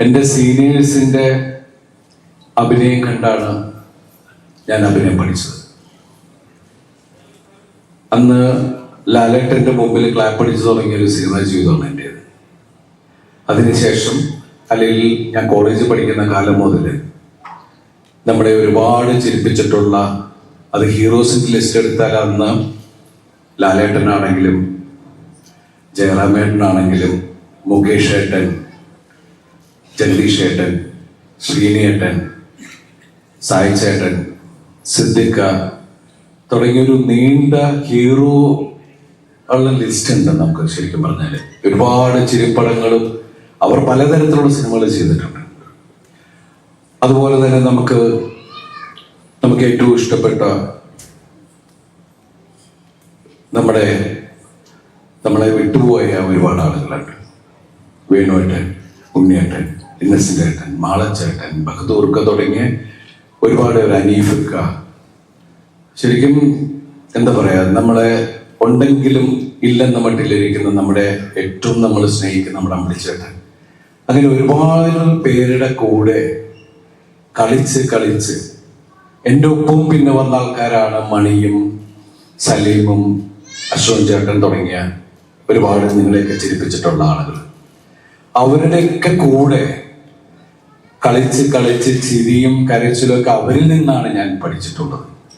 എൻ്റെ സീനിയേഴ്സിൻ്റെ അഭിനയം കണ്ടാണ് ഞാൻ അഭിനയം പഠിച്ചത്. അന്ന് ലാലേട്ടൻ്റെ മുമ്പിൽ ക്ലാപ്പ് അടിച്ചു തുടങ്ങിയൊരു സിനിമ ജീവിതമാണ് എൻ്റേത്. അതിനുശേഷം അല്ലെങ്കിൽ ഞാൻ കോളേജിൽ പഠിക്കുന്ന കാലം മുതൽ നമ്മളെ ഒരുപാട് ചിരിപ്പിച്ചിട്ടുള്ള, അത് ഹീറോസിൻ്റെ ലിസ്റ്റ് എടുത്താൽ അന്ന് ലാലേട്ടനാണെങ്കിലും ജയറാമേട്ടനാണെങ്കിലും മുകേഷ് ഏട്ടൻ, ജഗദീഷ് ഏട്ടൻ, ശ്രീനിയേട്ടൻ, സായി ചേട്ടൻ, സിദ്ദിഖ തുടങ്ങിയൊരു നീണ്ട ഹീറോ ഉള്ള ലിസ്റ്റ് ഉണ്ട് നമുക്ക്. ശരിക്കും പറഞ്ഞാൽ ഒരുപാട് ചിരിപ്പടങ്ങളും അവർ പലതരത്തിലുള്ള സിനിമകൾ ചെയ്തിട്ടുണ്ട്. അതുപോലെ തന്നെ നമുക്ക് ഏറ്റവും ഇഷ്ടപ്പെട്ട നമ്മളെ വിട്ടുപോയ ഒരുപാട് ആളുകളുണ്ട്. വേണുവേട്ടൻ, ഉണ്ണിയേട്ടൻ, ഇന്നസെന്റ് ഏട്ടൻ, മാളച്ചേട്ടൻ, ബഹദൂർക്ക തുടങ്ങിയ ഒരുപാട് പേര്, അനീഫിക്ക. ശരിക്കും എന്താ പറയാ, നമ്മളെ ഉണ്ടെങ്കിലും ഇല്ലെന്ന മട്ടിലിരിക്കുന്ന നമ്മുടെ ഏറ്റവും നമ്മൾ സ്നേഹിക്കുന്ന നമ്മുടെ അമ്പിളിച്ചേട്ടൻ, അങ്ങനെ ഒരുപാട് പേരുടെ കൂടെ കളിച്ച് എൻ്റെ ഒപ്പം പിന്നെ വന്ന ആൾക്കാരാണ് മണിയും സലീമും അശ്വൻ ചേട്ടൻ തുടങ്ങിയ ഒരുപാട് നിങ്ങളെയൊക്കെ ചിരിപ്പിച്ചിട്ടുള്ള ആളുകൾ. അവരുടെയൊക്കെ കൂടെ കളിച്ച് ചിരിയും കരച്ചിലും ഒക്കെ അവരിൽ നിന്നാണ് ഞാൻ പഠിച്ചിട്ടുള്ളത്.